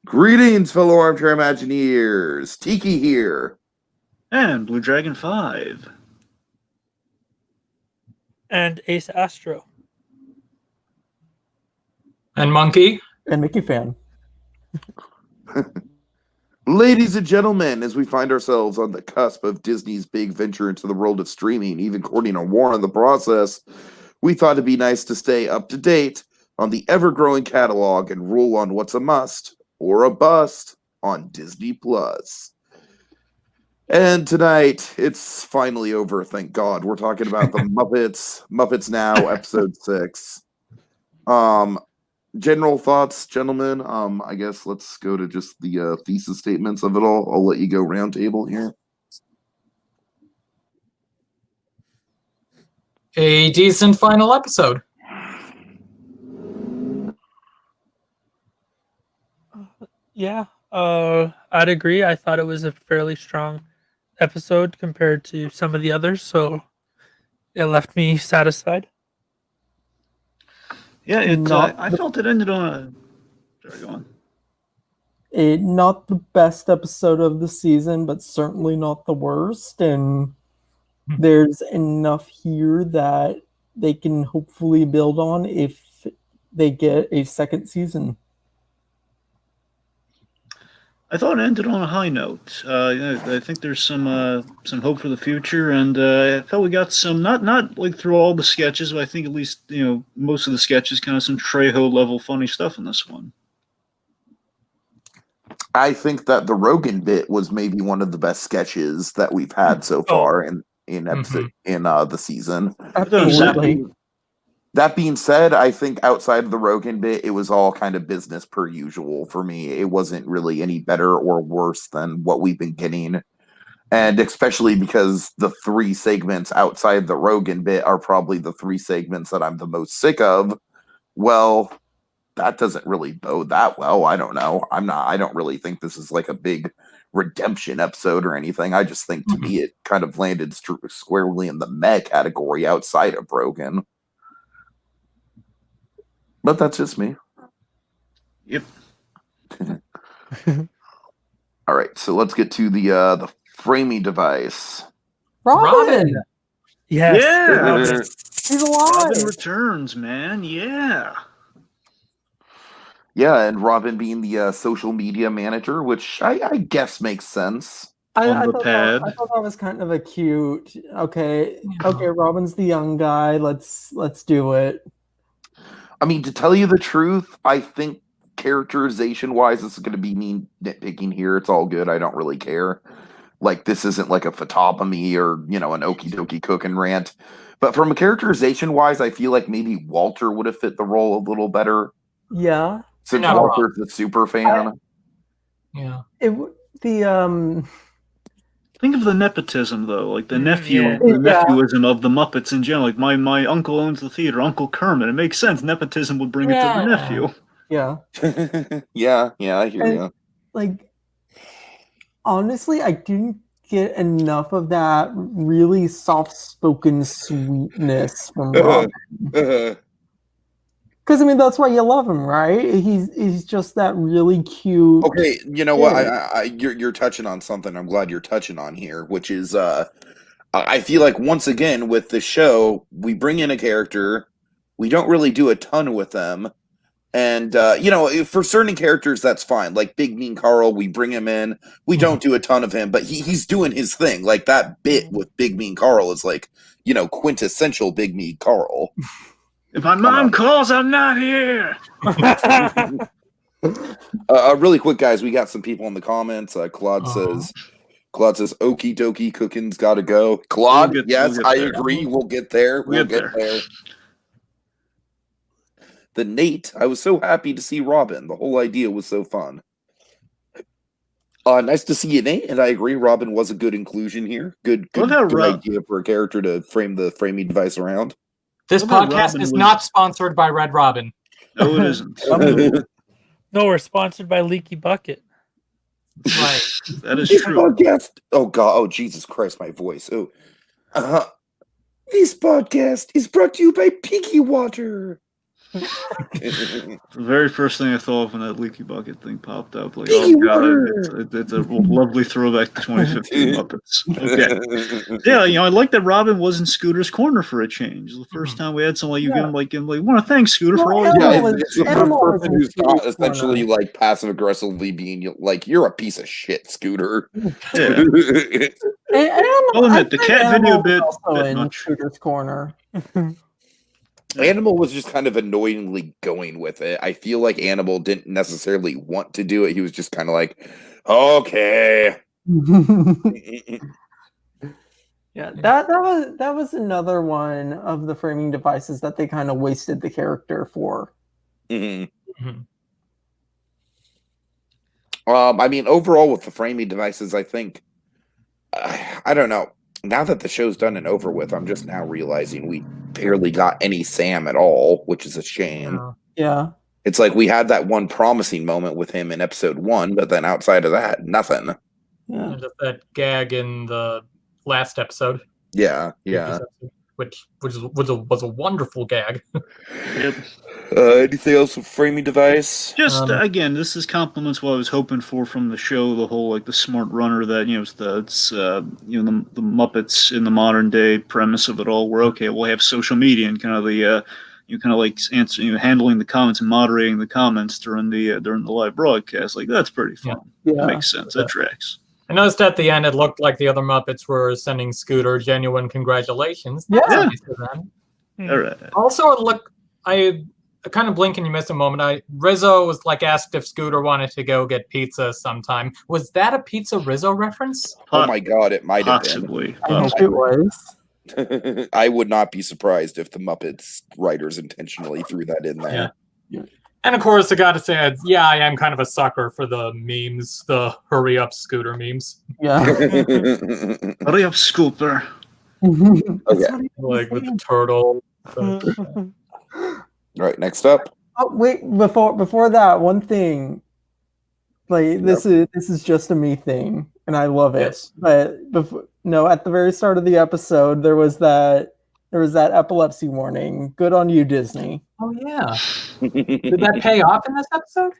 Greetings, fellow armchair Imagineers. Tiki here. And Blue Dragon 5. And Ace Astro. And Monkey. And Mickey Fan. Ladies and gentlemen, as we find ourselves on the cusp of Disney's big venture into the world of streaming, even courting a war in the process, we thought it'd be nice to stay up to date on the ever-growing catalog and rule on what's a must or a bust on Disney Plus. And tonight, it's finally over, thank God. We're talking about the Muppets Now, episode 6. General thoughts, gentlemen. I guess let's go to just the thesis statements of it all. I'll let you go round table here. A decent final episode. Yeah, I'd agree. I thought it was a fairly strong episode compared to some of the others, so it left me satisfied. Yeah, I felt it ended on a... Sorry, go on. Not the best episode of the season, but certainly not the worst. And there's enough here that they can hopefully build on if they get a second season. I thought it ended on a high note. I think there's some hope for the future, and I felt we got some not like through all the sketches, but I think at least most of the sketches, kind of some Trejo level funny stuff in this one. I think that the Rogan bit was maybe one of the best sketches that we've had so far in the season. Absolutely. That being said, I think outside of the Rogan bit, it was all kind of business per usual for me. It wasn't really any better or worse than what we've been getting. And especially because the 3 segments outside the Rogan bit are probably the 3 segments that I'm the most sick of. Well, that doesn't really bode that well. I don't know. I don't really think this is like a big redemption episode or anything. I just think to me it kind of landed squarely in the meh category outside of Rogan. But that's just me. Yep. All right, so let's get to the framing device. Robin! Yes. Yeah! He's alive! Robin returns, man. Yeah. Yeah, and Robin being the social media manager, which I guess makes sense. On the pad. I thought that was kind of a cute. Okay, Robin's the young guy. Let's do it. I mean, to tell you the truth, I think characterization-wise, this is going to be me nitpicking here. It's all good. I don't really care. Like, this isn't like a photopomy or, an Dokie Kookin rant. But from a characterization-wise, I feel like maybe Walter would have fit the role a little better. Yeah. Since Walter's the super fan. Think of the nepotism, though, like the nephewism of the Muppets in general. Like my uncle owns the theater, Uncle Kermit. It makes sense. Nepotism would bring it to the nephew. Yeah. yeah, I hear you. Like, honestly, I didn't get enough of that really soft-spoken sweetness from Robin. Because, I mean, that's why you love him, right? He's just that really cute... Okay, you know what? You're touching on something I'm glad you're touching on here, which is, I feel like, once again, with the show, we bring in a character, we don't really do a ton with them, and, for certain characters, that's fine. Like, Big Mean Carl, we bring him in, we don't do a ton of him, but he's doing his thing. Like, that bit with Big Mean Carl is like, quintessential Big Mean Carl. If my mom calls, I'm not here. Really quick, guys, we got some people in the comments. Claude says, "Okie Dokie Kookin's got to go." Claude, yes, I agree. We'll get there. We'll get there. The Nate, I was so happy to see Robin. The whole idea was so fun. Nice to see you, Nate, and I agree. Robin was a good inclusion here. Good idea for a character to frame the framing device around. This podcast is not sponsored by Red Robin. No, it isn't. No, we're sponsored by Leaky Bucket. Right. That is true. Podcast, oh, God. Oh, Jesus Christ, my voice. Oh, This podcast is brought to you by Piggy Water. The very first thing I thought of when that leaky bucket thing popped up, like, Tiki oh god, water! it's a lovely throwback to 2015 Muppets. Okay, yeah, I like that Robin was in Scooter's corner for a change. The first time we had someone you give him want to thank Scooter for all his Yeah, Animal it's is- the Animal first is person in who's Scooter's essentially corner. like passive aggressively being like, "You're a piece of shit, Scooter." Yeah. I'll admit, the cat video bit also in much. Shooter's Corner. Animal was just kind of annoyingly going with it. I feel like Animal didn't necessarily want to do it. He was just kind of like, "Okay." Yeah, that was another one of the framing devices that they kind of wasted the character for. Mhm. Mhm. I mean, overall with the framing devices, I think I don't know. Now that the show's done and over with, I'm just now realizing we barely got any Sam at all, which is a shame. Yeah. Yeah. It's like we had that one promising moment with him in episode 1, but then outside of that, nothing. Yeah. And just that gag in the last episode. Yeah. Which was a wonderful gag. Yep. Anything else with framing device? Just again, this is compliments what I was hoping for from the show. The whole like the smart runner that it's the Muppets in the modern day premise of it all. Where okay, we'll have social media and kind of the kind of like handling the comments and moderating the comments during the live broadcast. Like that's pretty fun. Yeah. That makes sense. That tracks. I noticed at the end it looked like the other Muppets were sending Scooter genuine congratulations. Yeah. That's nice of them. All right. Also, look, I kind of blink and you miss a moment. Rizzo was like asked if Scooter wanted to go get pizza sometime. Was that a Pizza Rizzo reference? Oh my god, it might have been. Possibly. I hope it was. I would not be surprised if the Muppets writers intentionally threw that in there. Yeah. And of course, I gotta say, yeah, I am kind of a sucker for the memes, the hurry up Scooter memes. Yeah. Hurry up, Scooter. Okay. Like with the turtle. All right, next up. Oh wait, before that, one thing. Like this is just a me thing, and I love it. Yes. But at the very start of the episode, there was that epilepsy warning. Good on you, Disney. Oh yeah. Did that pay off in this episode?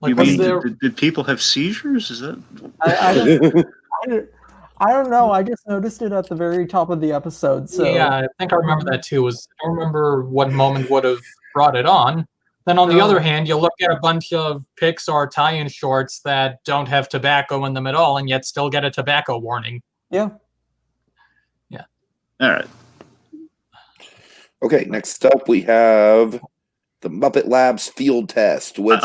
You Like, was mean there... did people have seizures? Is that? I don't know. I just noticed it at the very top of the episode. So Yeah, I think I remember that too. I don't remember what moment would have brought it on. Then on the other hand, you look at a bunch of Pixar tie-in shorts that don't have tobacco in them at all, and yet still get a tobacco warning. yeah. All right. Okay, next up we have the Muppet Labs field test, which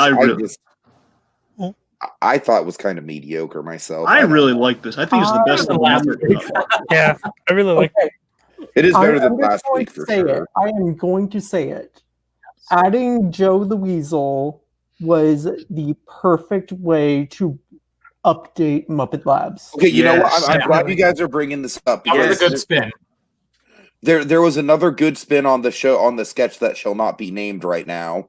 I thought was kind of mediocre myself. I really like this. I think it's the best of the Muppet. Yeah, I really like it. It is better than I'm last going week to for say sure. it. I am going to say it. Adding Joe the Weasel was the perfect way to update Muppet Labs. Okay, you know what? Yes. I'm glad you guys are bringing this up. That was because a good spin. There was another good spin on the show, on the sketch that shall not be named right now.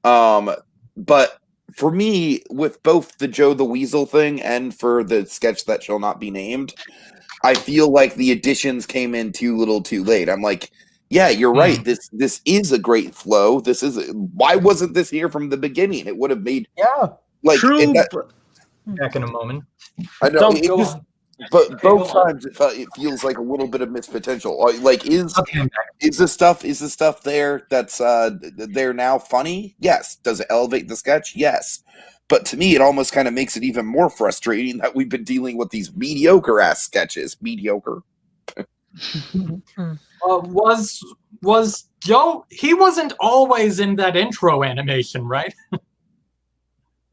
But for me, with both the Joe the Weasel thing and for the sketch that shall not be named, I feel like the additions came in too little too late. I'm like, yeah, you're right. This is a great flow. Why wasn't this here from the beginning? It would have made like True. Back in a moment. I know Don't go on. but both times it feels like a little bit of missed potential. Like is the stuff there that's there now funny? Yes. Does it elevate the sketch? Yes. But to me, it almost kind of makes it even more frustrating that we've been dealing with these mediocre ass sketches. Mediocre. Was Joe? He wasn't always in that intro animation, right?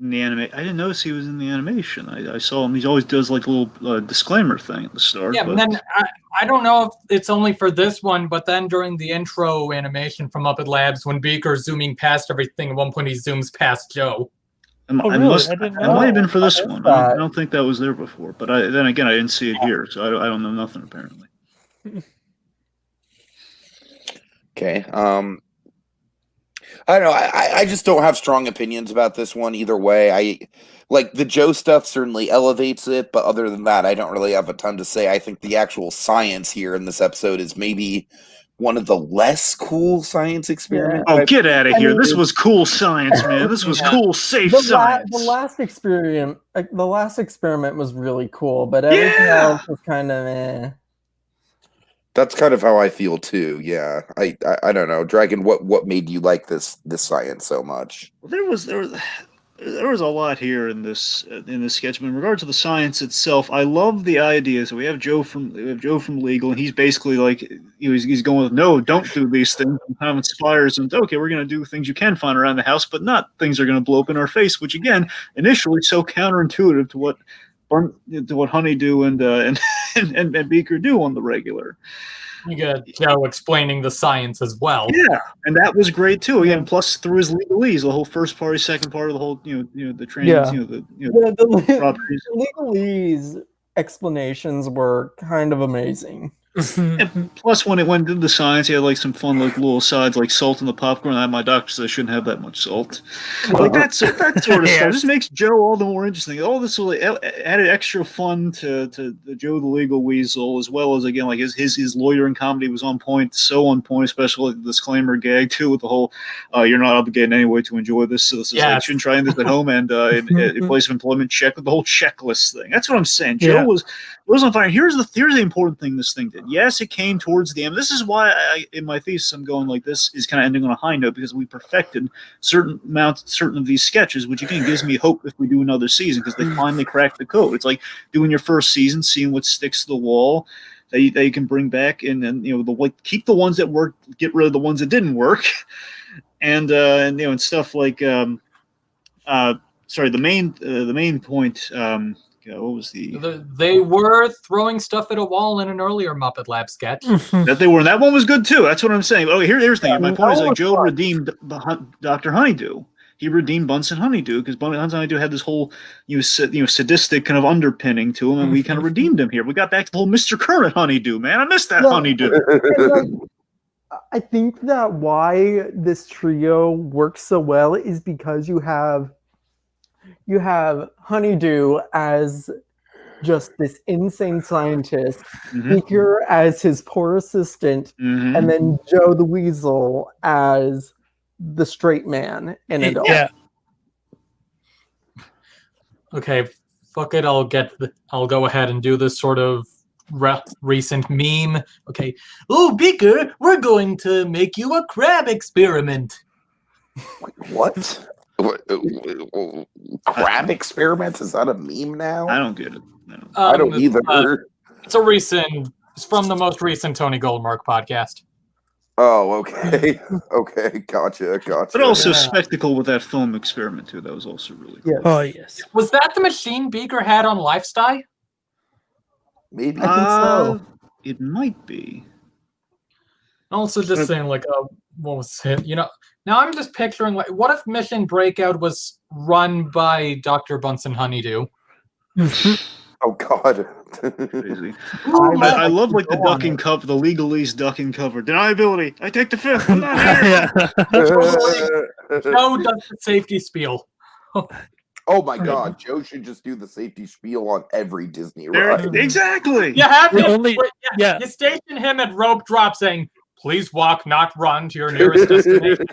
In the anime, I didn't notice he was in the animation. I saw him. He always does like a little disclaimer thing at the start. Yeah, but then I don't know if it's only for this one, but then during the intro animation from Muppet Labs, when Beaker's zooming past everything, at one point he zooms past Joe. It might have been for this one. I don't think that was there before. But then again, I didn't see it here, so I don't know nothing apparently. Okay. I don't know. I just don't have strong opinions about this one either way. I like the Joe stuff certainly elevates it, but other than that, I don't really have a ton to say. I think the actual science here in this episode is maybe one of the less cool science experiments. Oh, get out of I here! mean- This was cool science, man. This was Yeah. cool, safe The science. last experiment was really cool, but everything Yeah. else was kind of eh. That's kind of how I feel too. Yeah, I don't know, Dragon. What made you like this science so much? Well, there was a lot here in this sketch. But in regard to the science itself, I love the idea. So we have Joe from legal, and he's basically like he's going with no, don't do these things. And kind of inspires him. Okay, we're going to do things you can find around the house, but not things that are going to blow up in our face. Which again, initially, so counterintuitive to what Honeydew and Beaker do on the regular. You got Joe explaining the science as well. Yeah, and that was great too. Again, plus through his legalese, the whole first part, second part of the whole, the trainings, Yeah. The properties. legalese explanations were kind of amazing. And plus, when it did the science, he had like some fun, like little sides, like salt in the popcorn. My doctor said I shouldn't have that much salt. Like that sort of stuff just makes Joe all the more interesting. All this really added extra fun to the Joe the Legal Weasel, as well as again like his loitering comedy was on point, so on point, especially the disclaimer gag too, with the whole you're not obligated in any way to enjoy this. So this is like shouldn't try this at home, and in place of employment check with the whole checklist thing. That's what I'm saying. Joe was on fire. Here's the important thing this thing did. Yes, it came towards the end. This is why in my thesis I'm going like this is kind of ending on a high note, because we perfected certain of these sketches, which again gives me hope if we do another season, because they finally cracked the code. It's like doing your first season, seeing what sticks to the wall that you can bring back, and keep the ones that work, get rid of the ones that didn't work, and stuff like the main point. What was They were throwing stuff at a wall in an earlier Muppet Lab sketch. that they were, and that one was good too. That's what I'm saying. Oh, here's the thing. My point is like Joe redeemed Dr. Honeydew. He redeemed Bunsen Honeydew, because Bunsen Honeydew had this whole sadistic kind of underpinning to him, and we kind of redeemed him here. We got back to the whole Mr. Current Honeydew, man. I missed that Honeydew. I think that why this trio works so well is because you have Honeydew as just this insane scientist, Beaker as his poor assistant, and then Joe the Weasel as the straight man in it all. Yeah. Okay, fuck it. I'll go ahead and do this sort of recent meme. Okay. Oh, Beaker, we're going to make you a crab experiment. What? Crab experiments? Is that a meme now? I don't get it. I don't either. It's from the most recent Tony Goldmark podcast. Oh, okay. Okay, gotcha. But also spectacle with that film experiment too. That was also really cool. Yes. Oh yes. Was that the machine Beaker had on Lifestyle? Maybe. I think so. It might be. Also, just saying, like, what was it? Now I'm just picturing, like, what if Mission Breakout was run by Dr. Bunsen Honeydew? Oh God. Crazy. I love like the ducking cover, the legalese ducking cover. Deniability. I take the fifth. I'm not here. Joe does the safety spiel. Oh my God, Joe should just do the safety spiel on every Disney ride. Exactly. You have to You station him at rope drop saying, "Please walk, not run, to your nearest destination."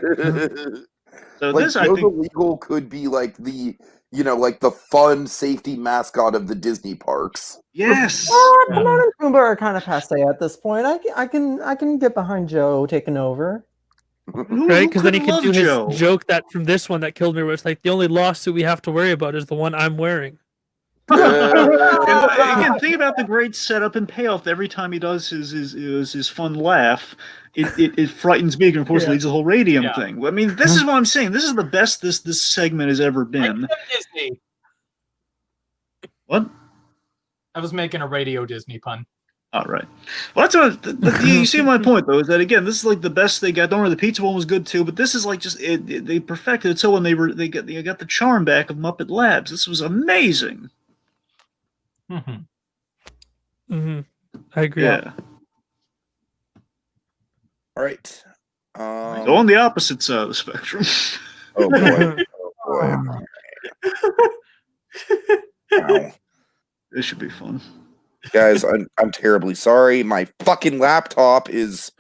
So Like this, Joe I the think, Legal could be like the the fun safety mascot of the Disney parks. yes. Timon and Pumbaa are kind of passe at this point. I can get behind Joe taking over. Right, because then he couldn't can do love his Joe? joke that from this one that killed me, where it's like the only lawsuit we have to worry about is the one I'm wearing. And again, think about the great setup and payoff every time he does his fun laugh. It frightens Beaker, and of course leads to the whole radium thing. I mean, this is what I'm saying. This is the best this segment has ever been. Disney. What? I was making a Radio Disney pun. All right. Well, that's what you see. My point though is that again, this is like the best they got. Don't worry, the pizza one was good too, but this is like just they perfected it. So when they got the charm back of Muppet Labs, this was amazing. I agree. Yeah. All right. Go on the opposite side of the spectrum. Oh boy. Oh boy. Wow. This should be fun. Guys, I'm terribly sorry. My fucking laptop is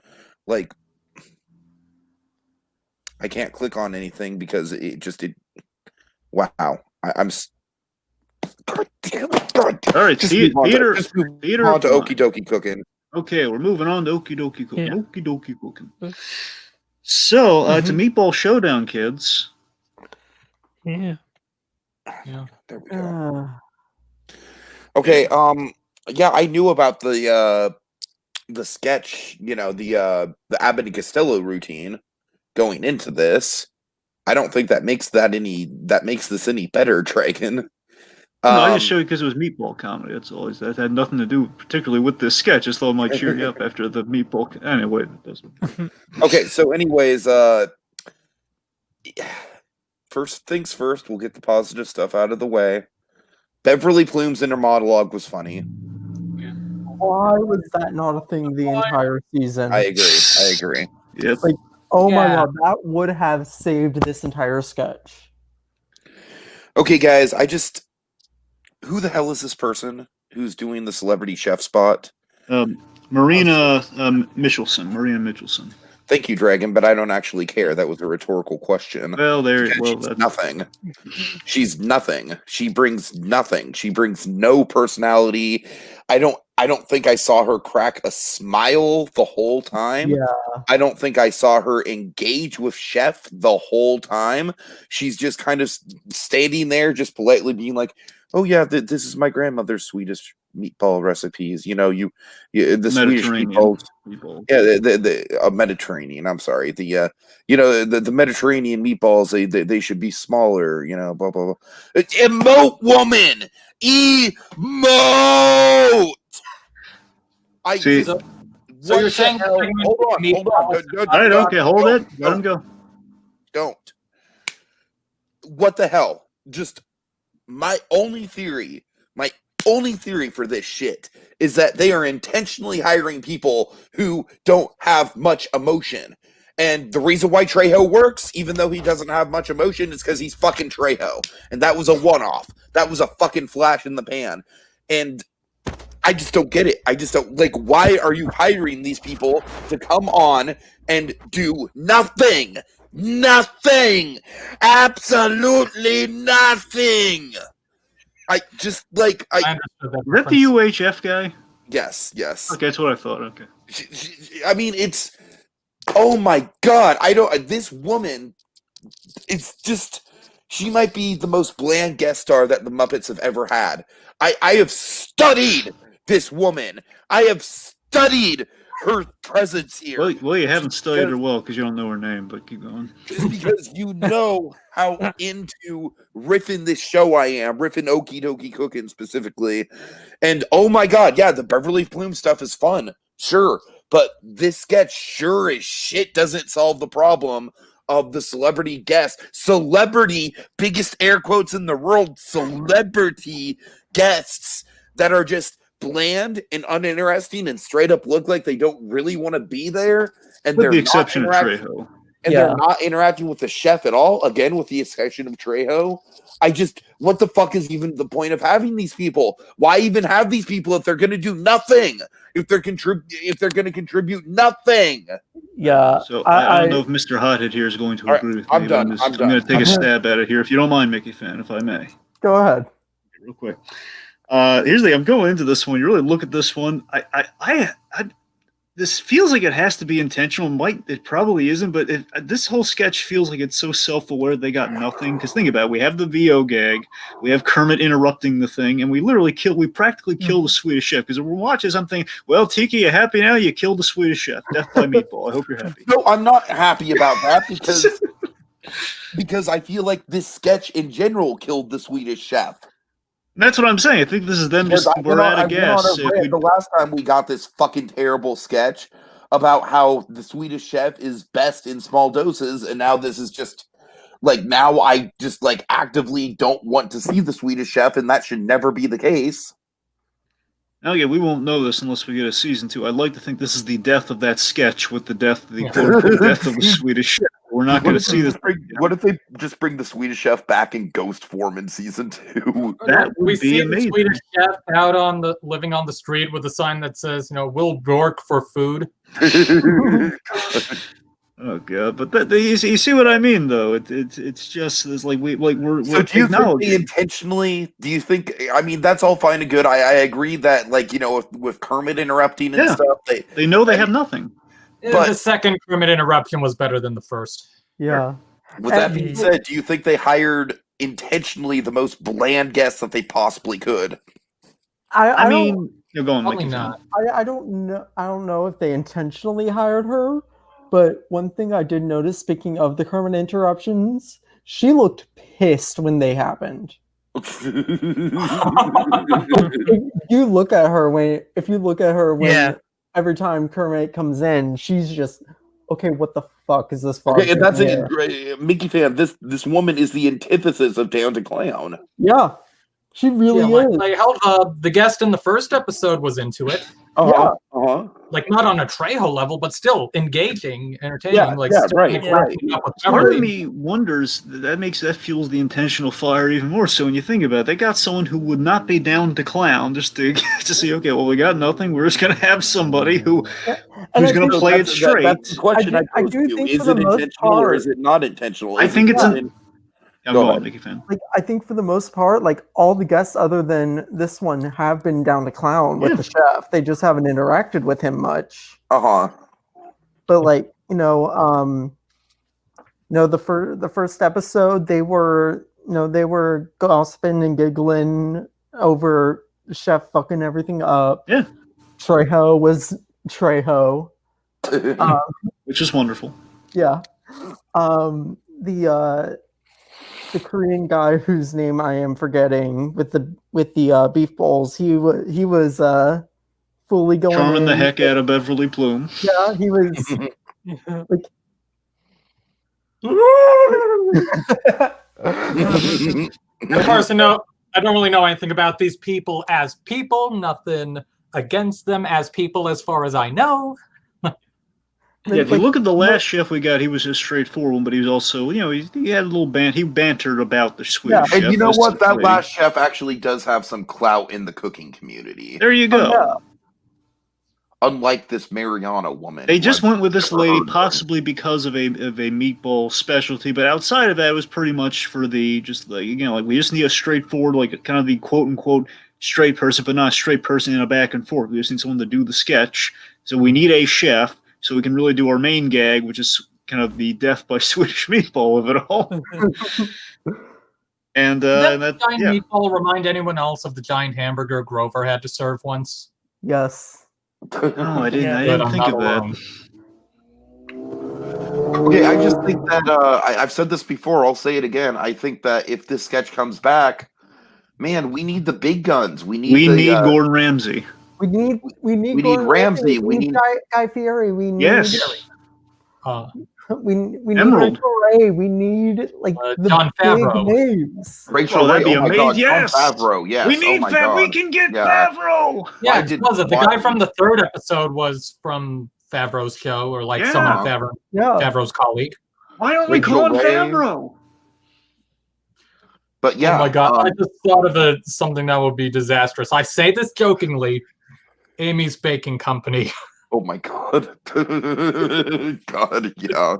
like I can't click on anything because it wow. God damn it. God damn. All right, Peter. Peter, on to Okie Dokie Kookin. Okay, we're moving on to Okie Dokie Kookin. Yeah. Okie Dokie Kookin. So, it's a Meatball Showdown, kids. Yeah. There we go. Okay, yeah, I knew about the sketch, the Abbott and Costello routine going into this. I don't think that makes this any better, Dragon. No, I just showed you because it was meatball comedy. That's all. That had nothing to do particularly with this sketch. Just thought it might cheer you up after the meatball. Anyway, it doesn't. Okay, so anyways, first things first, we'll get the positive stuff out of the way. Beverly Plume's inner monologue was funny. Why was that not a thing the entire season? I agree. Yep. Like, oh my god, that would have saved this entire sketch. Okay, guys, who the hell is this person who's doing the celebrity chef spot? Marina Michelson. Thank you, Dragon, but I don't actually care. That was a rhetorical question. Well, She's nothing. She's nothing. She brings nothing. She brings no personality. I don't think I saw her crack a smile the whole time. Yeah. I don't think I saw her engage with Chef the whole time. She's just kind of standing there, just politely being like, "Oh yeah, this is my grandmother's Swedish meatball recipes. The Swedish meatballs. Yeah, the Mediterranean. I'm sorry. The Mediterranean meatballs. They should be smaller. Blah blah blah. Emote, woman. Emote. So you're saying? Hold on. All right, okay, hold it. Let him go. Don't. What the hell? Just my only theory for this shit is that they are intentionally hiring people who don't have much emotion. And the reason why Trejo works, even though he doesn't have much emotion, is because he's fucking Trejo. And that was a one-off. That was a fucking flash in the pan. And I just don't get it. I just don't, why are you hiring these people to come on and do nothing? Nothing! Absolutely nothing! Is that the UHF guy? Yes. Okay, that's what I thought. Okay. It's, oh my god, this woman, it's just, she might be the most bland guest star that the Muppets have ever had. I have studied this woman. I have studied her presence here. Well, you haven't studied her well because you don't know her name, but keep going. Just because you know how into riffing this show I am, riffing Okie Dokie Kookin specifically. And oh my god, yeah, the Beverly Plume stuff is fun, sure. But this sketch sure as shit doesn't solve the problem of the celebrity guest. Celebrity, biggest air quotes in the world, celebrity guests that are just bland and uninteresting and straight up look like they don't really want to be there. And with the exception of Trejo. And they're not interacting with the chef at all. Again, with the exception of Trejo. What the fuck is even the point of having these people? Why even have these people if they're going to do nothing? If they're going to contribute nothing? Yeah. So I don't know if Mr. Hothead here is going to agree with me. I'm done. I'm going to take a stab at it here, if you don't mind, Mickey Fan, if I may. Go ahead. Real quick. Here's the thing. I'm going into this one. You really look at this one. This feels like it has to be intentional. It probably isn't, but this whole sketch feels like it's so self-aware they got nothing. Because think about it. We have the VO gag. We have Kermit interrupting the thing, and we practically kill the Swedish chef. Because we're watching something, well, Tiki, you happy now? You killed the Swedish chef. Death by meatball. I hope you're happy. No, I'm not happy about that because I feel like this sketch in general killed the Swedish chef. That's what I'm saying. I think this is them just we're out of gas. The last time we got this fucking terrible sketch about how the Swedish chef is best in small doses, and now this is just now I just actively don't want to see the Swedish chef, and that should never be the case. Now, again, we won't know this unless we get a season 2. I'd like to think this is the death of that sketch with the quote-unquote death of the Swedish chef. We're not going to see this. What if they just bring the Swedish chef back in ghost form in season 2? That We would be see amazing. the Swedish chef out living on the street with a sign that says, "We'll work for food." Oh god! But you see what I mean, though. It's just it's like we're So do you think they acknowledging. intentionally? Do you think? I mean, that's all fine and good. I agree that, like, with Kermit interrupting and Yeah. stuff, They know they have nothing. But- the second Kermit interruption was better than the first. Yeah. with that And- being said, do you think they hired intentionally the most bland guests that they possibly could? I don't- mean, you're going Probably Mickey. not. I don't know if they intentionally hired her, but one thing I did notice, speaking of the Kermit interruptions, she looked pissed when they happened. If you look at her when Yeah. every time Kermit comes in, she's just okay. What the fuck is this? Okay, and that's here? it, Mickey fan. This woman is the antithesis of Down to Clown. Yeah, she really is. Like hell, the guest in the first episode was into it. Uh huh. Like not on a Trejo level, but still engaging, entertaining. Yeah, like yeah, still, right, like, right. wrapping up with Part of Beverly. me wonders that fuels the intentional fire even more. So when you think about it, they got someone who would not be down to clown just to see. Okay, well we got nothing. We're just gonna have somebody who's I gonna think- play it straight. That's the question I I do do think Is for it the most intentional or part- is it not intentional? I Is think it it's not a- in- I'm Go going ahead. Mickey fan. Like I think for the most part, like all the guests other than this one have been down to clown with Yeah. the chef. They just haven't interacted with him much. Uh-huh. But like the first episode they were gossiping and giggling over the chef fucking everything up. Yeah. Trejo was Trejo. Which is wonderful. Yeah. The Korean guy whose name I am forgetting with the beef bowls, he was fully going Charming the in. heck out of Beverly Plume. Yeah, he was like Of course, I don't really know anything about these people as people. Nothing against them as people, as far as I know. Yeah, if you look at the last chef we got, he was a straightforward one, but he was also, he had a little he bantered about the Swedish chef. And you know as what? to That play. last chef actually does have some clout in the cooking community. There you go. yeah. Unlike this Mariana woman. They just who I've went with this never lady heard of. possibly because of a meatball specialty, but outside of that, it was pretty much for the just like we just need a straightforward, like kind of the quote unquote straight person, but not a straight person in a back and forth. We just need someone to do the sketch. So we need a chef so we can really do our main gag, which is kind of the death by Swedish meatball of it all. And Does that that giant meatball remind anyone else of the giant hamburger Grover had to serve once? Yes. No, I didn't. Yeah. I But didn't I'm think not of that. alone. Okay, I just think that I've said this before. I'll say it again. I think that if this sketch comes back, man, we need the big guns. We need We the, need Gordon Ramsay. We need We need Gordon Ramsay, we need- Guy Fieri. We need Yes. we need Emerald. Rachel Ray. We need like the John big Favreau. names. Rachel Oh, that'd Ray. be Oh my amazing. God, Yes. John Favreau. Yes. We need oh my We God. can get Yeah. Favreau. Yeah, Why did- was it the why- guy from the third episode was from Favreau's show, or like someone of Yeah. Favreau's colleague? Why don't we Rachel call him Ray. Favreau? But yeah. Oh my god, um, I just thought of something that would be disastrous. I say this jokingly. Amy's Baking Company. oh my God. God, yeah.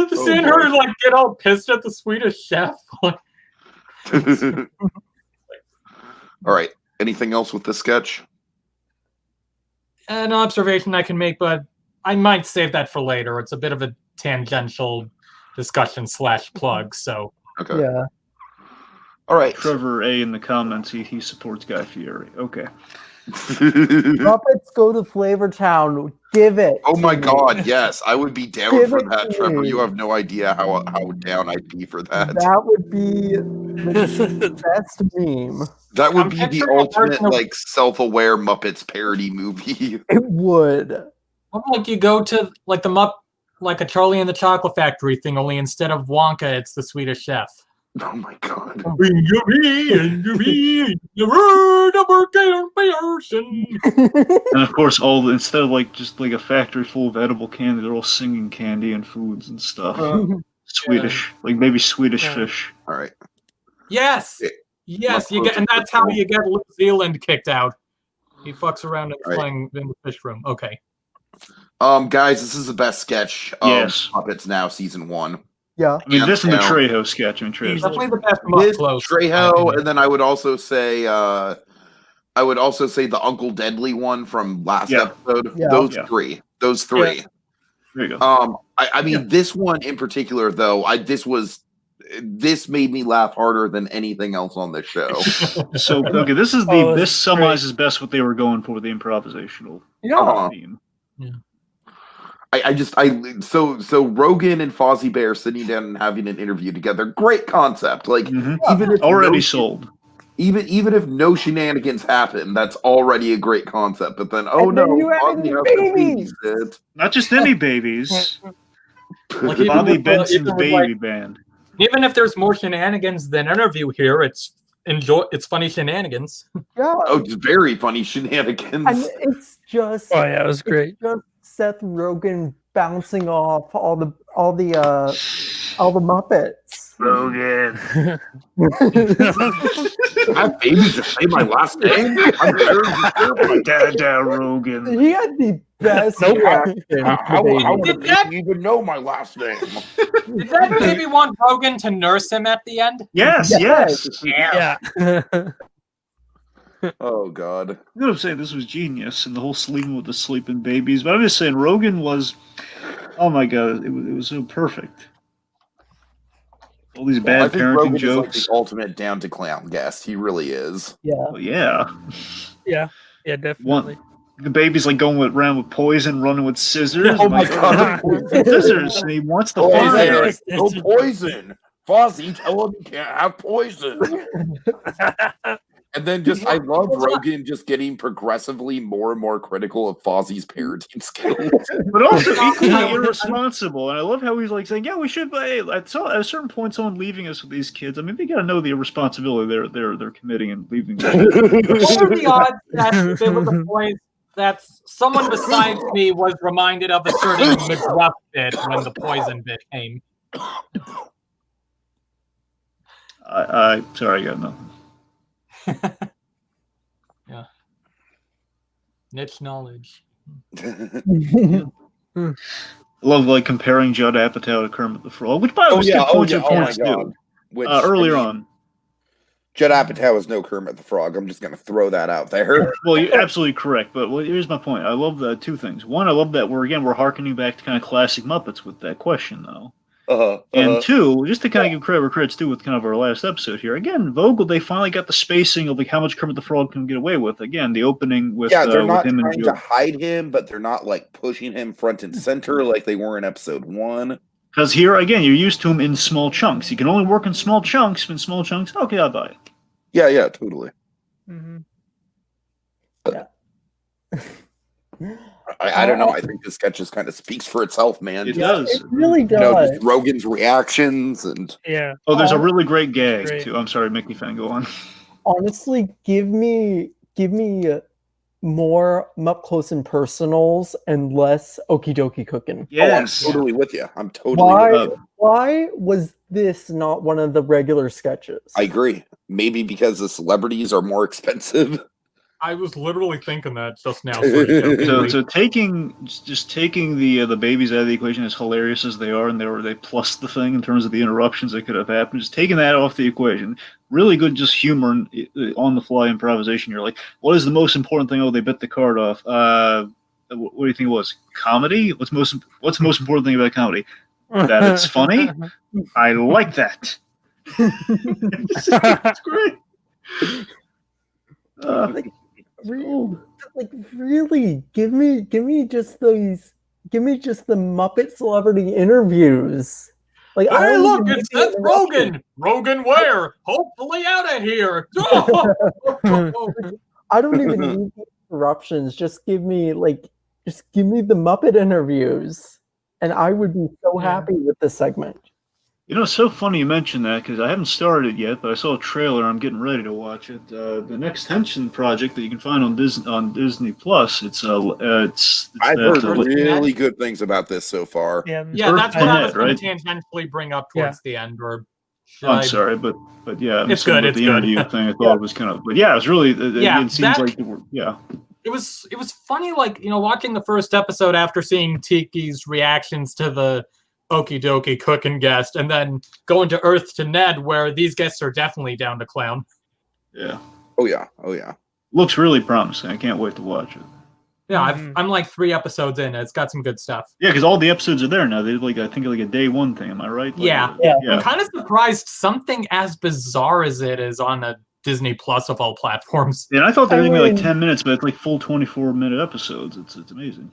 Seeing her like get all pissed at the Swedish chef. All right. Anything else with this sketch? An observation I can make, but I might save that for later. It's a bit of a tangential discussion / plug. So Okay. Yeah. All right. Trevor A in the comments, he supports Guy Fieri. Okay. Muppets go to Flavor Town. Give it. Oh to my me. God, yes. I would be down Give for it that, to Trevor. me. You have no idea how down I'd be for that. That would be the best meme. That would I'm be the picturing a ultimate, version of- like, self-aware Muppets parody movie. It would. like you go to like like a Charlie and the Chocolate Factory thing, only instead of Wonka, it's the Swedish chef. Oh my god. And of course, instead of just like a factory full of edible candy, they're all singing candy and foods and stuff. Swedish, like maybe Swedish Yeah. fish. All right. Yes, yes, you get, and that's how you get New Zealand kicked out. He fucks around and playing in the fish room. Okay. Guys, this is the best sketch of Yes. Muppets Now season 1. Yeah. I mean, this and the Trejo sketch. I mean, Trejo's Definitely the best This close. Trejo, and then I would also say the Uncle Deadly one from last episode. Yeah. Those three. There you go. I mean, this one in particular, though, this made me laugh harder than anything else on this show. So okay, this summarizes best what they were going for with the improvisational theme. Yeah. So Rogan and Fozzie Bear sitting down and having an interview together. Great concept. Like even if already sold. Even if no shenanigans happen, that's already a great concept. But then, you have Fozzie any has to babies. babysit. Not just any babies. Like Bobby even Benson's with, baby band. Even if there's more shenanigans than interview here, it's funny shenanigans. Yeah. Oh, just very funny shenanigans. And it's just Oh yeah, it was great. just Seth Rogen bouncing off all the Muppets. Rogan. Have babies to say my last name? I'm sure my Dada Rogan. He had the best reaction. How to did you even know my last name? Did that baby want Rogan to nurse him at the end? Yes. Yeah. Oh god. You know what I'm saying? This was genius, and the whole sleeping with the sleeping babies. But I'm just saying, Rogan was, oh my god, it was so perfect. All these bad I think parenting Rogan jokes. is like the ultimate down to clown guest. He really is. Yeah. Oh, yeah. Yeah, definitely. The baby's like going around with poison, running with scissors. Oh my god. Scissors, and he wants the Poison. fire. No poison. Fozzie, tell him he can't have poison. And then I love Rogan just getting progressively more and more critical of Fozzie's parenting skills. But also equally irresponsible. And I love how he's like saying, yeah, we should, but hey, at a certain point, someone leaving us with these kids, I mean, they got to know the irresponsibility they're committing and leaving them. What are the odds that there was a point that someone besides me was reminded of a certain McGruff bit when the poison bit came? Sorry, I got nothing. Yeah. Niche knowledge. I love comparing Judd Apatow to Kermit the Frog, which by the way was good points of points too. Earlier on. Judd Apatow is no Kermit the Frog. I'm just going to throw that out there. Well, you're absolutely correct. But here's my point. I love the two things. One, I love that we're harkening back to kind of classic Muppets with that question, though. And two, just to kind of give credit where credit's due with kind of our last episode here. Again, Vogel, they finally got the spacing of how much Kermit the Frog can get away with. Again, the opening with they're not with him trying and to hide him, but they're not pushing him front and center like they were in episode 1. Because here again, you're used to him in small chunks. He can only work in small chunks. In small chunks, okay, I'll buy it. Yeah, totally. Mm-hmm. I don't know. I think this sketch just kind of speaks for itself, man. It does. It really does. Just Rogan's reactions and Yeah. Oh, there's a really great gag Great. too. I'm sorry, Mickey fan, go on. Honestly, give me more Up Close and Personals and less Okie Dokie Cookin'. Yes. I'm totally with you. I'm totally with you. Why was this not one of the regular sketches? I agree. Maybe because the celebrities are more expensive. I was literally thinking that just now. So taking the babies out of the equation, as hilarious as they are, and they plus the thing in terms of the interruptions that could have happened, just taking that off the equation, really good just humor and on the fly improvisation. You're like, what is the most important thing? Oh, they bit the card off. What do you think it was? Comedy? What's the most important thing about comedy? That it's funny. I like that. It's great. Really, give me just the Muppet celebrity interviews. Hey, look, it's Seth Rogen. Rogen where? Hopefully out of here. I don't even need the interruptions. Just give me the Muppet interviews, and I would be so happy with this segment. You know, it's so funny you mentioned that because I haven't started yet, but I saw a trailer. I'm getting ready to watch it. The next Tension project that you can find on Disney Plus. It's I've that heard really good things about this so far. Yeah. Yeah, that's Earth what to I was Ned, going right? to tangentially bring up Yeah. towards the end. Or should I'm I? sorry, but yeah, I'm It's saying good, with it's the good. interview thing, I thought it was kind of, but yeah, it was really. Yeah, It seems that- like It was funny, like, watching the first episode after seeing Tiki's reactions to the Dokie Kookin guest, and then going to Earth to Ned, where these guests are definitely down to clown. yeah. Oh yeah. Looks really promising. I can't wait to watch it. Yeah, Mhm. I'm like 3 episodes in. It's got some good stuff. Yeah, because all the episodes are there now. They I think like a day one thing. Am I right? Like, Yeah. yeah. I'm kind of surprised something as bizarre as it is on a Disney Plus of all platforms. And I thought they were I gonna be like mean- 10 minutes, but it's like full 24-minute episodes. It's amazing.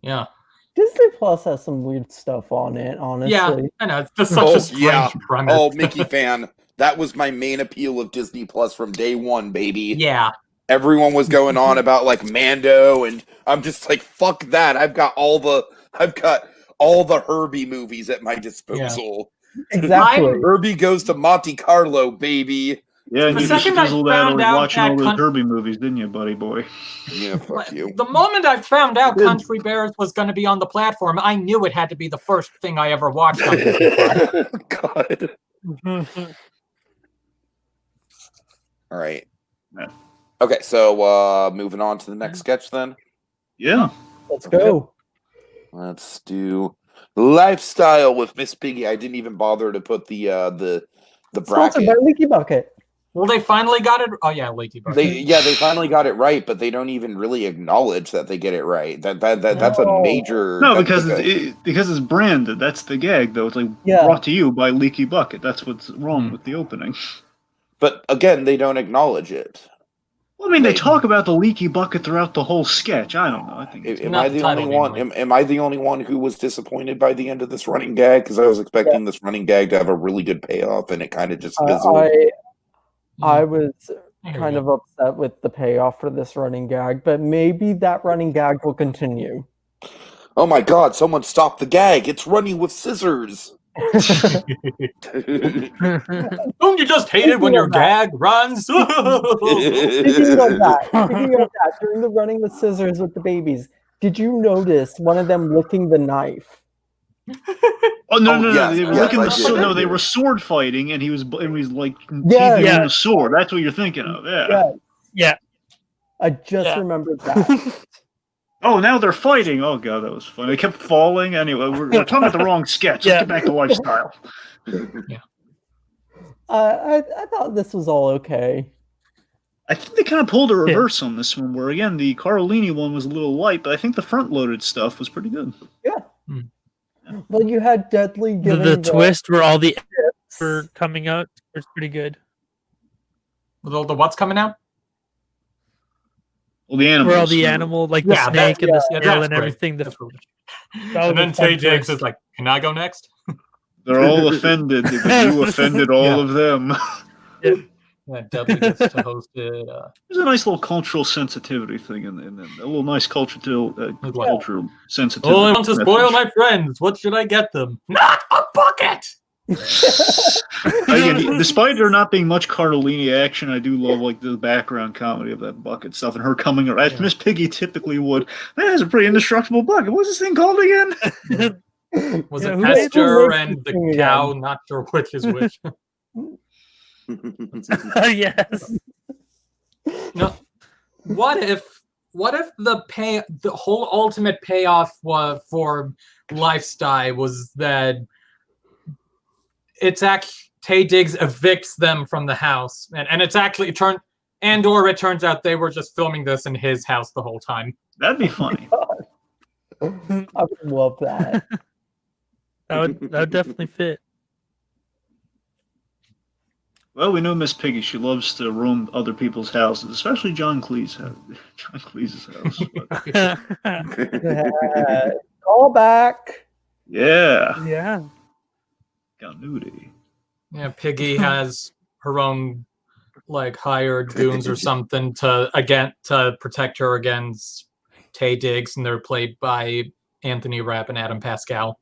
Yeah. Disney Plus has some weird stuff on it, honestly. Yeah, I know. It's just such a strange premise. Oh, Mickey fan. That was my main appeal of Disney Plus from day one, baby. Yeah. Everyone was going on about like Mando, and I'm just like, fuck that. I've got all the Herbie movies at my disposal. Exactly. Herbie goes to Monte Carlo, baby. Yeah, and The you just second I fizzled out found like out watching that all those Herbie movies, didn't you, buddy boy? Yeah, fuck you. The moment I found out Good. Country Bears was going to be on the platform, I knew it had to be the first thing I ever watched on Disney Plus. God. All right. Yeah. Okay, so moving on to the next sketch then. Yeah. Let's go. Let's do lifestyle with Miss Piggy. I didn't even bother to put the Sponsored bracket. by Leaky Bucket. Well, they finally got it. Oh, yeah, Leaky Bucket. They finally got it right, but they don't even really acknowledge that they get it right. That's a No. major. No, that's because it's branded. That's the gag, though. It's like Yeah. brought to you by Leaky Bucket. That's what's wrong with the opening. But again, they don't acknowledge it. Well, I mean, they talk about the Leaky Bucket throughout the whole sketch. I don't know. I think it's Am not I the the only title one? anyway. Am I the only one who was disappointed by the end of this running gag? Because I was expecting this running gag to have a really good payoff, and it kind of just fizzled. I was I hear kind you. of upset with the payoff for this running gag, but maybe that running gag will continue. Oh my God! Someone stop the gag! It's running with scissors. Don't you just hate it when your gag runs? Speaking of that, during the running with scissors with the babies, did you notice one of them licking the knife? Oh no, Oh, no, yes, no! They were yes, looking I the did, sword. I No, they did. were sword fighting, and he was like Yeah. teething Yeah. on the sword. That's what you're thinking of. Yeah. Yeah. I just Yeah. remembered that. Oh, now they're fighting. Oh god, that was funny. They kept falling. Anyway, we're talking about the wrong sketch. Yeah. Let's get back to lifestyle. I thought this was all okay. I think they kind of pulled a reverse on this one, where again the Carlini one was a little light, but I think the front-loaded stuff was pretty good. Well, you had Deadly The, giving the twist where all the tips. were coming out was pretty good. The what's coming out? Well, the animals. Where all the animal, like the Yeah, snake and the yeah, snail that's and great. everything. That's really good. That was And a then fun Tay Diggs twist. is like, "Can I go next?" They're all offended. But you offended all Yeah. of them. Yeah, Dudley gets to host it. There's a nice little cultural sensitivity thing in a little nice cultural sensitivity. Oh, I want to spoil message. my friends. What should I get them? Not a bucket. Again, despite there not being much Cardellini action, I do love like the background comedy of that bucket stuff and her coming around. As Miss Piggy typically would. Man, that's a pretty indestructible bucket. What's this thing called again? Was Yeah, it who made Hester this and the thing cow? again? Not sure which is which. Yes. No. What if the whole ultimate payoff for Lifestyle was that it's actually Tay Diggs evicts them from the house, and it's actually it turns out they were just filming this in his house the whole time. That'd be funny. I would love that. That would definitely fit. Well, we know Miss Piggy. She loves to roam other people's houses, especially John Cleese's house. John Cleese's house. But, Call back. yeah. Yeah. Continuity. Yeah, Piggy has her own like hired goons or something to protect her against Tay Diggs, and they're played by Anthony Rapp and Adam Pascal.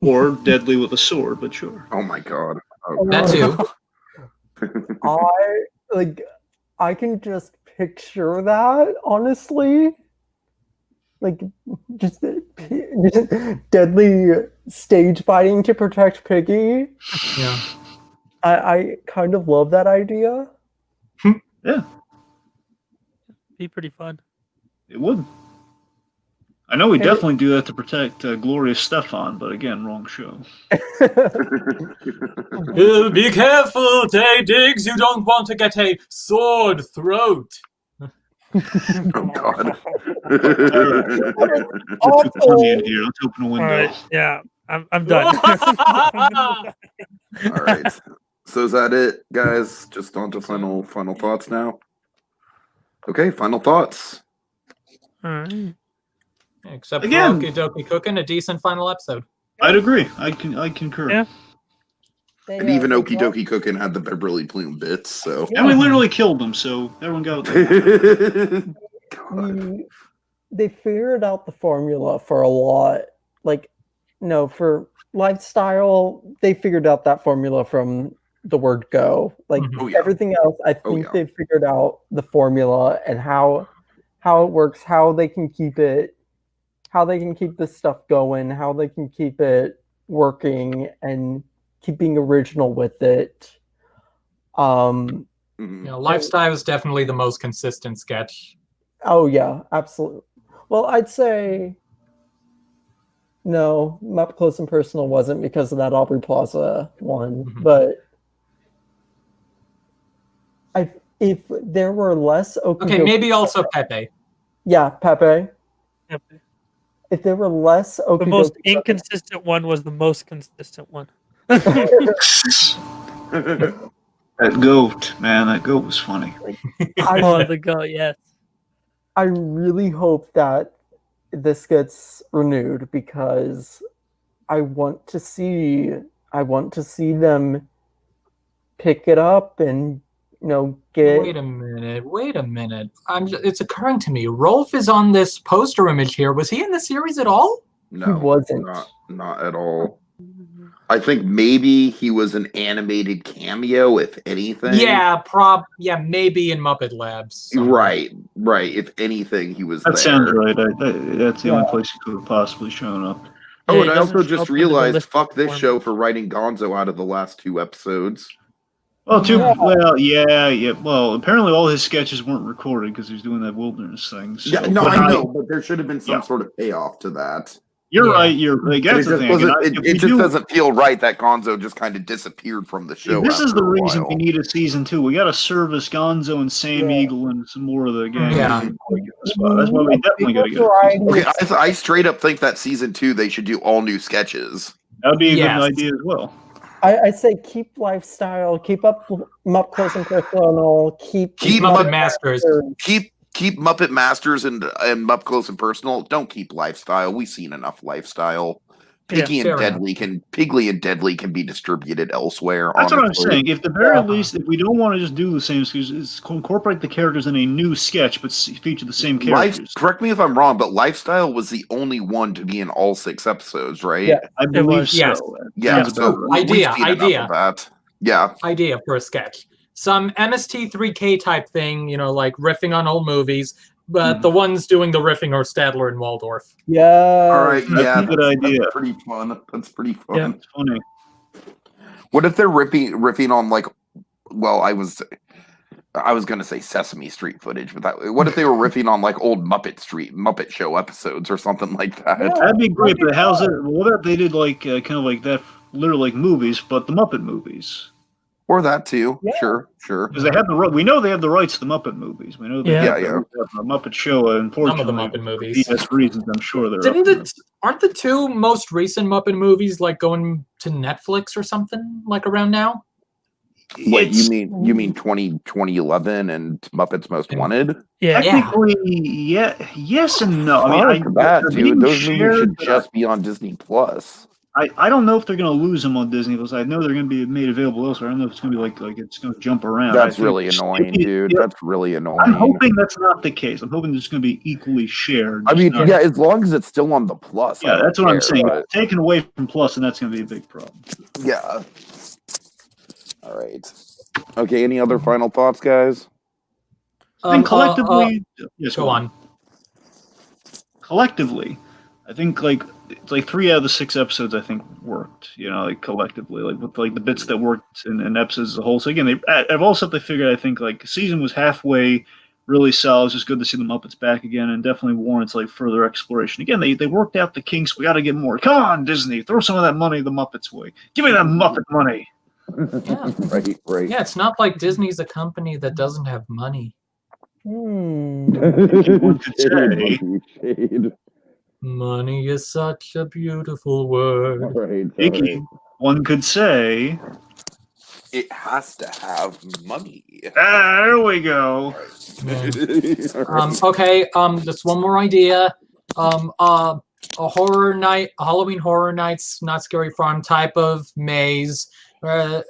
Or deadly with a sword, but sure. Oh my god. Oh, That too. I can just picture that, honestly. Like, just deadly stage fighting to protect Piggy. Yeah. I kind of love that idea. Yeah, Be pretty fun. it would. I know we And it- definitely do that to protect Gloria Stefan, but again, wrong show. Be careful, Day Diggs. You don't want to get a sword throat. oh god. It's too funny in here. Let's open a All window. right, yeah, I'm done. All right. So is that it, guys? Just on to final thoughts now. Okay, final thoughts. All right. Except Again. for Dokie Kookin, a decent final episode. I'd agree. I concur. Yeah. And even Okie Dokie Cookin had the Beverly Plume bits, so And we literally killed them, so everyone got that. They figured out the formula for a lot. Like, no, for lifestyle, they figured out that formula from the word go. Like Oh, yeah. everything else, I think yeah. they figured out the formula and how it works, how they can keep this stuff going, how they can keep it working and keep being original with it. Mhm. Lifestyle is definitely the most consistent sketch. Oh yeah, absolutely. Well, I'd say no, Up Close and Personal wasn't because of that Aubrey Plaza one, but if there were less Okay, maybe also Pepe. Yeah, Pepe. Yep. If there were less The most inconsistent one was the most consistent one. That goat, man, that goat was funny. Oh, the goat, yes. I really hope that this gets renewed because I want to see them pick it up and get. Wait a minute. It's occurring to me. Rolf is on this poster image here. Was he in the series at all? No, He wasn't. Not at all. I think maybe he was an animated cameo, if anything. Yeah, maybe in Muppet Labs. Right. If anything, he was That there. sounds right. That's the only place he could have possibly shown up. Oh, Yeah, and he I also doesn't show just up in the realized, list fuck this form. show for writing Gonzo out of the last 2 episodes. Well, Well, apparently all his sketches weren't recorded because he was doing that wilderness thing. So, Yeah, no, I know, but there should have been some Yeah. sort of payoff to that. You're Yeah. right. You're like And that's it the just, thing. wasn't, If we it just do- doesn't feel right that Gonzo just kind of disappeared from the show. This is after the a reason while. we need a season 2. We got to service Gonzo and Sam Yeah. Eagle and some more of the gang. Yeah. That's why we definitely got to get. Okay, I straight up think that season 2 they should do all new sketches. That'd be a Yes. good idea as well. I say keep lifestyle, keep up close and personal, keep Muppet Masters. Keep Muppet Masters and Up Close and Personal. Don't keep Lifestyle. We've seen enough Lifestyle. Piggy fair and Deadly can be distributed elsewhere. That's what I'm honestly. saying. If the very least, if we don't want to just do the same, is incorporate the characters in a new sketch, but feature the same characters. Correct me if I'm wrong, but Lifestyle was the only one to be in all 6 episodes, right? Yeah. I believe was. so. Yes. Yeah, Sounds so about right. we've seen enough of that. Yeah. Idea for a sketch. Some MST3K type thing, like riffing on old movies, but the ones doing the riffing are Stadler and Waldorf. Yeah. All right. That's Yeah, a good idea. That's pretty fun. That's pretty fun. Yeah. It's funny. What if they're riffing on like? Well, I was gonna say Sesame Street footage, but what if they were riffing on like old Muppet Show episodes or something like that? Yeah. That'd be great. But how's it? What if they did like kind of like that, literally like movies, but the Muppet movies? Or that too. Yeah. Sure. Because they have we know they have the rights to the Muppet movies. We know they Yeah. have the Muppet Show. Unfortunately, Some of the Muppet movies. That's reasons I'm sure they're. Aren't the 2 most recent Muppet movies like going to Netflix or something like around now? Wait, you mean 2011 and Muppets Most Wanted? Yeah. Technically, yes and no. I mean, Fuck that, they're dude. being Those movies shared, should but just be on Disney Plus. I don't know if they're going to lose them on Disney Plus. I know they're going to be made available elsewhere. I don't know if it's going to be like it's going to jump around. That's I think really annoying, dude. yeah, That's really annoying. I'm hoping that's not the case. I'm hoping it's going to be equally shared. I just mean, not- yeah, as long as it's still on the Plus. I yeah, don't that's what I'm care, saying. but- If it's taken away from Plus, and that's going to be a big problem. Yeah. All right. Okay. Any other final thoughts, guys? I think collectively, yes, Go on. Collectively, I think it's like 3 out of the 6 episodes I think worked. You know, like collectively, like with like the bits that worked in episodes as a whole. So again, they out of all stuff they figured, I think like season was halfway really solid. It's just good to see the Muppets back again, and definitely warrants like further exploration. Again, they worked out the kinks. We got to get more. Come on, Disney, throw some of that money the Muppets' way. Give me that Muppet money. Right. Right. Yeah, it's not like Disney's a company that doesn't have money. One could say. Shade. Money is such a beautiful word. All right. Tiki, one could say. It has to have money. There we go. Okay, just one more idea. A horror night, a Halloween Horror Nights, Not Scary Farm type of maze, where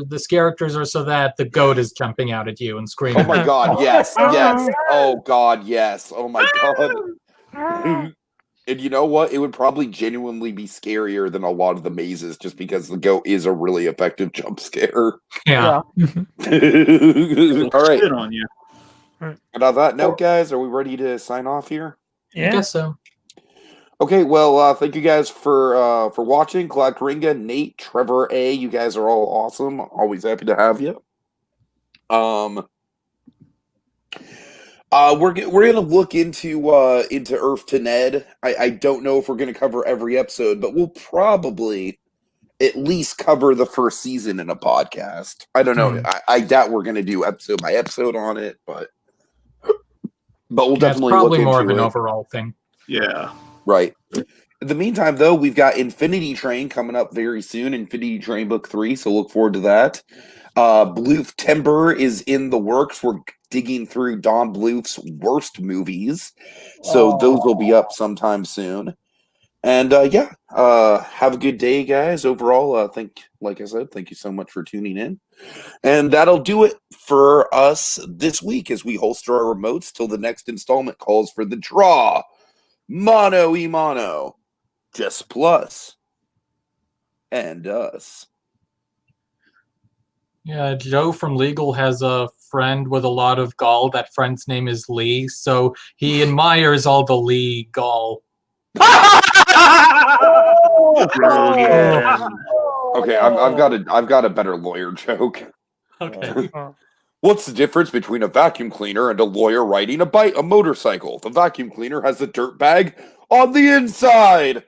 the characters are so that the goat is jumping out at you and screaming. Oh my god, yes, yes. Oh god, yes. Oh my god. And you know what? It would probably genuinely be scarier than a lot of the mazes just because the goat is a really effective jump scare. Yeah. All right. Shit on you. And on that note, guys, are we ready to sign off here? I Yeah. guess so. Okay, well, thank you guys for watching. Cloud Coringa, Nate, Trevor A, you guys are all awesome. Always happy to have you. We're gonna look into Earth to Ned. I don't know if we're gonna cover every episode, but we'll probably at least cover the first season in a podcast. I don't know. I doubt we're gonna do episode by episode on it, but we'll definitely it's probably look more into of an it. overall thing. Yeah. Right. In the meantime, though, we've got Infinity Train coming up very soon. Infinity Train Book 3, so look forward to that. Bluth Timber is in the works. We're digging through Don Bluth's worst movies, so those will be up sometime soon. And have a good day, guys. Overall, like I said, thank you so much for tuning in. And that'll do it for us this week as we holster our remotes till the next installment calls for the draw. Mono e mono, just Plus and Us. Yeah, Joe from Legal has a friend with a lot of gall. That friend's name is Lee, so he admires all the Lee gall. Okay, I've got a better lawyer joke. Okay. What's the difference between a vacuum cleaner and a lawyer riding a motorcycle? The vacuum cleaner has a dirt bag on the inside.